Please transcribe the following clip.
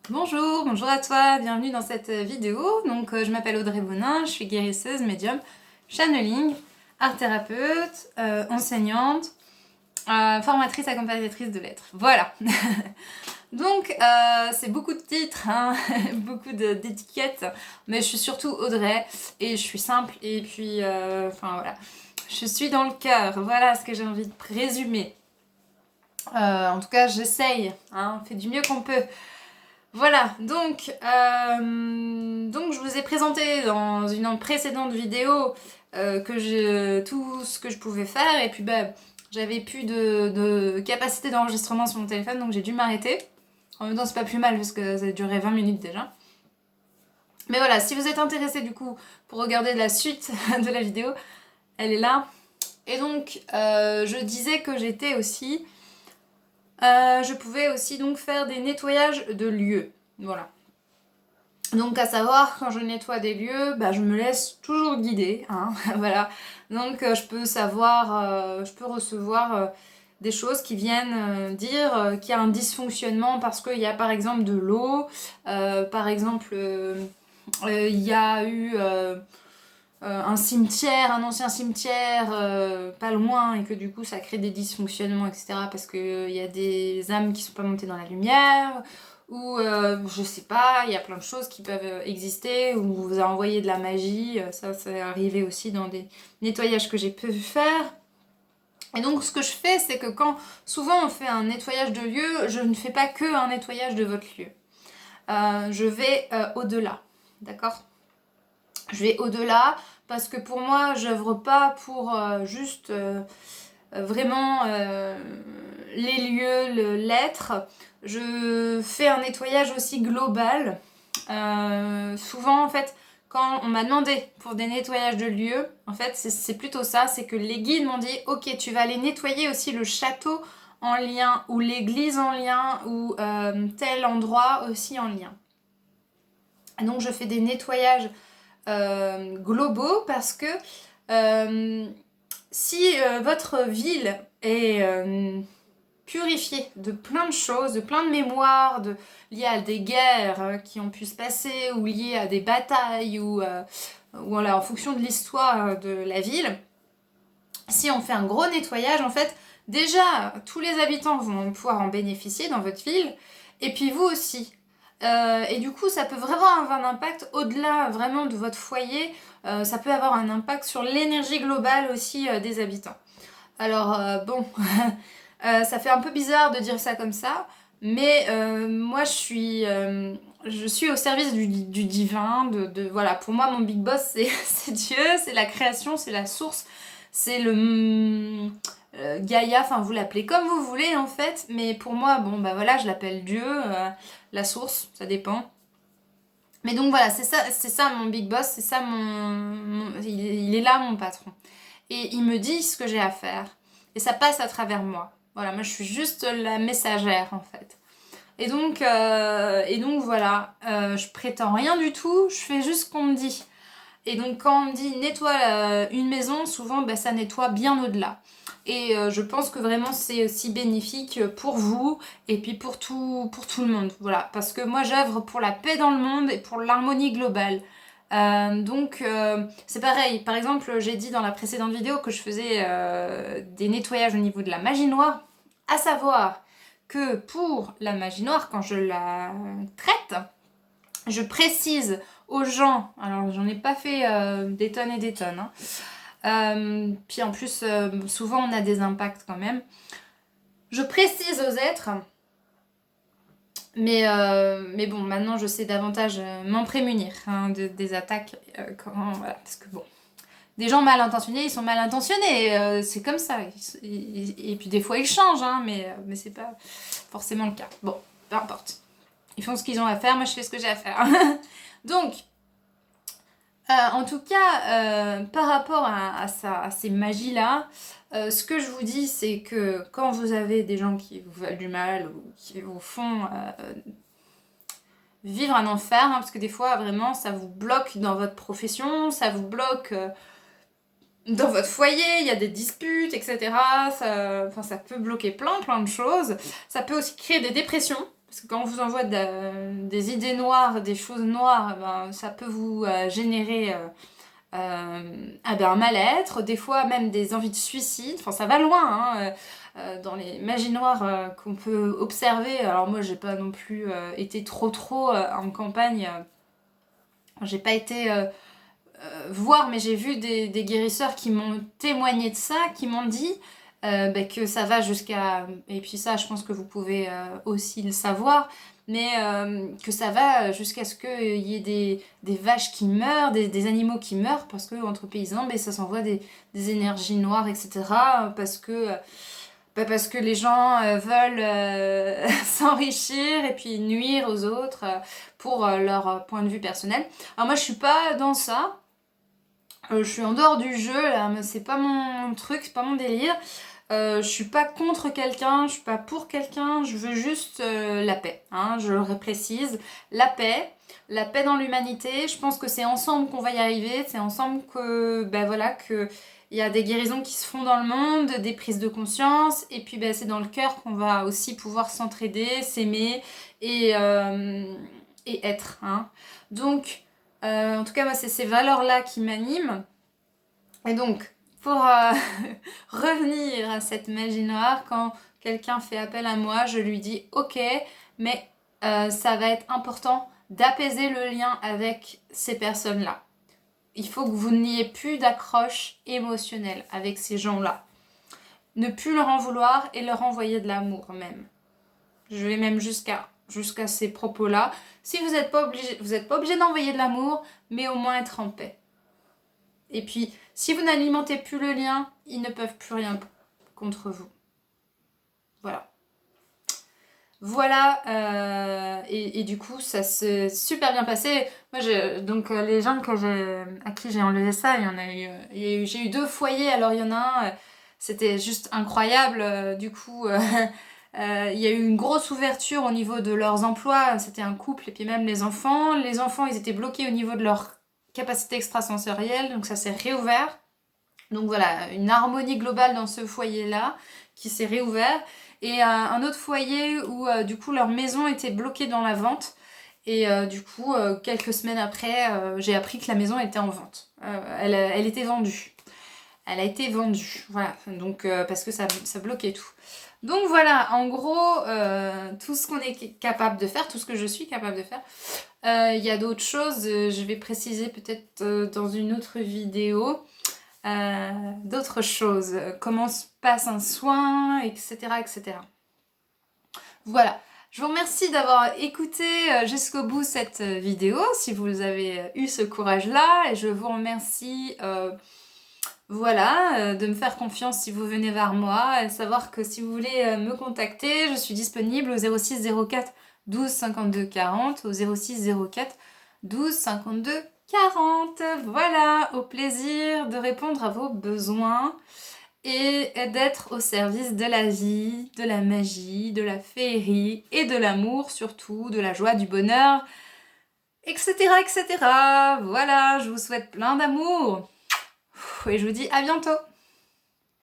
Bonjour à toi, bienvenue dans cette vidéo. Donc je m'appelle Audrey Bonin, je suis guérisseuse, médium, channeling, art thérapeute, enseignante, formatrice accompagnatrice de l'être. Voilà. Donc c'est beaucoup de titres, hein, beaucoup d'étiquettes, mais je suis surtout Audrey et je suis simple et puis enfin voilà. Je suis dans le cœur, voilà ce que j'ai envie de résumer. En tout cas j'essaye, hein, on fait du mieux qu'on peut. Voilà, donc je vous ai présenté dans une précédente vidéo tout ce que je pouvais faire et puis j'avais plus de capacité d'enregistrement sur mon téléphone donc j'ai dû m'arrêter. En même temps c'est pas plus mal parce que ça a duré 20 minutes déjà. Mais voilà, si vous êtes intéressé du coup pour regarder la suite de la vidéo, elle est là. Et donc je disais que j'étais aussi... je pouvais aussi donc faire des nettoyages de lieux. Voilà. Donc à savoir, quand je nettoie des lieux, je me laisse toujours guider. Hein, voilà. Donc je peux savoir, je peux recevoir des choses qui viennent dire qu'il y a un dysfonctionnement parce qu'il y a par exemple de l'eau, par exemple il y a eu un cimetière, un ancien cimetière pas loin et que du coup ça crée des dysfonctionnements, etc. Parce qu'il y a des âmes qui sont pas montées dans la lumière, ou je sais pas, il y a plein de choses qui peuvent exister, ou on vous a envoyé de la magie, ça c'est arrivé aussi dans des nettoyages que j'ai pu faire. Et donc ce que je fais, c'est que quand souvent on fait un nettoyage de lieu, je ne fais pas que un nettoyage de votre lieu. Je vais au-delà, d'accord ? Je vais au-delà parce que pour moi, j'œuvre pas pour juste vraiment les lieux, l'être. Je fais un nettoyage aussi global. Souvent, en fait, quand on m'a demandé pour des nettoyages de lieux, en fait, c'est plutôt ça, c'est que les guides m'ont dit, ok, tu vas aller nettoyer aussi le château en lien, ou l'église en lien, ou tel endroit aussi en lien. Et donc, je fais des nettoyages globaux parce que si votre ville est purifiée de plein de choses, de plein de mémoires, liées à des guerres qui ont pu se passer ou liées à des batailles ou voilà, en fonction de l'histoire de la ville, si on fait un gros nettoyage, en fait, déjà, tous les habitants vont pouvoir en bénéficier dans votre ville, et puis vous aussi. Et du coup, ça peut vraiment avoir un impact au-delà vraiment de votre foyer. Ça peut avoir un impact sur l'énergie globale aussi des habitants. Alors, bon, ça fait un peu bizarre de dire ça comme ça, mais moi, je suis au service du divin. Voilà, pour moi, mon big boss, c'est Dieu, c'est la création, c'est la source, c'est le... Gaïa, enfin vous l'appelez comme vous voulez en fait, mais pour moi, bon bah voilà, je l'appelle Dieu, la source, ça dépend. Mais donc voilà, c'est ça mon big boss, c'est ça il est là mon patron. Et il me dit ce que j'ai à faire. Et ça passe à travers moi. Voilà, moi je suis juste la messagère en fait. Et donc voilà, je prétends rien du tout, je fais juste ce qu'on me dit. Et donc quand on me dit nettoie une maison, souvent ça nettoie bien au-delà. Et je pense que vraiment c'est aussi bénéfique pour vous et puis pour tout le monde. Voilà, parce que moi j'œuvre pour la paix dans le monde et pour l'harmonie globale. Donc c'est pareil, par exemple j'ai dit dans la précédente vidéo que je faisais des nettoyages au niveau de la magie noire, à savoir que pour la magie noire, quand je la traite, je précise aux gens, alors j'en ai pas fait des tonnes et des tonnes, hein. Puis en plus souvent on a des impacts quand même. Je précise aux êtres, mais bon, maintenant je sais davantage m'en prémunir hein, des attaques, voilà, parce que bon, des gens mal intentionnés, ils sont mal intentionnés, c'est comme ça. Et puis des fois ils changent, hein, mais c'est pas forcément le cas. Bon, peu importe. Ils font ce qu'ils ont à faire, moi je fais ce que j'ai à faire. Donc, en tout cas, par rapport à ces magies-là, ce que je vous dis, c'est que quand vous avez des gens qui vous veulent du mal ou qui vous font vivre un enfer, hein, parce que des fois, vraiment, ça vous bloque dans votre profession, ça vous bloque dans votre foyer, il y a des disputes, etc. Ça peut bloquer plein de choses. Ça peut aussi créer des dépressions. parce que quand on vous envoie des idées noires, des choses noires, ben, ça peut vous générer un mal-être, des fois même des envies de suicide, enfin ça va loin, hein, dans les magies noires qu'on peut observer. Alors moi j'ai pas non plus été trop en campagne, j'ai pas été voir, mais j'ai vu des guérisseurs qui m'ont témoigné de ça, qui m'ont dit que ça va jusqu'à... Et puis ça, je pense que vous pouvez aussi le savoir, mais que ça va jusqu'à ce qu'il y ait des vaches qui meurent, des animaux qui meurent, parce que entre paysans, ça s'envoie des énergies noires, etc. Parce que les gens veulent s'enrichir et puis nuire aux autres pour leur point de vue personnel. Alors moi, je suis pas dans ça. Je suis en dehors du jeu, là, mais c'est pas mon truc, c'est pas mon délire. Je suis pas contre quelqu'un, je suis pas pour quelqu'un, je veux juste la paix, hein, je le précise. La paix dans l'humanité. Je pense que c'est ensemble qu'on va y arriver, c'est ensemble que, que il y a des guérisons qui se font dans le monde, des prises de conscience, et puis c'est dans le cœur qu'on va aussi pouvoir s'entraider, s'aimer et être. Hein. Donc, en tout cas, moi, c'est ces valeurs-là qui m'animent. Et donc, pour revenir à cette magie noire, quand quelqu'un fait appel à moi, je lui dis ok, mais ça va être important d'apaiser le lien avec ces personnes-là. Il faut que vous n'ayez plus d'accroche émotionnelle avec ces gens-là. Ne plus leur en vouloir et leur envoyer de l'amour même. Je vais même jusqu'à ces propos-là. Si vous n'êtes pas obligé d'envoyer de l'amour, mais au moins être en paix. Et puis, si vous n'alimentez plus le lien, ils ne peuvent plus rien contre vous. Voilà. Voilà, et du coup, ça s'est super bien passé. Moi, donc les gens à qui j'ai enlevé ça, j'ai eu 2 foyers. Alors, il y en a un, c'était juste incroyable. Du coup, il y a eu une grosse ouverture au niveau de leurs emplois. C'était un couple, et puis même les enfants. Les enfants, ils étaient bloqués au niveau de leur capacité extrasensorielle, donc ça s'est réouvert. Donc voilà, une harmonie globale dans ce foyer-là qui s'est réouvert. Et un autre foyer où du coup leur maison était bloquée dans la vente. Et du coup, quelques semaines après, j'ai appris que la maison était en vente. Elle était vendue. Elle a été vendue. Voilà, donc parce que ça bloquait tout. Donc voilà, en gros, tout ce qu'on est capable de faire, tout ce que je suis capable de faire. Il y a d'autres choses, je vais préciser peut-être dans une autre vidéo. D'autres choses, comment se passe un soin, etc., etc. Voilà, je vous remercie d'avoir écouté jusqu'au bout cette vidéo, si vous avez eu ce courage-là, et je vous remercie de me faire confiance si vous venez vers moi, et savoir que si vous voulez me contacter, je suis disponible au 06 04 12 52 40, au 06 04 12 52 40. Voilà, au plaisir de répondre à vos besoins et d'être au service de la vie, de la magie, de la féerie et de l'amour surtout, de la joie, du bonheur, etc., etc. Voilà, je vous souhaite plein d'amour et je vous dis à bientôt.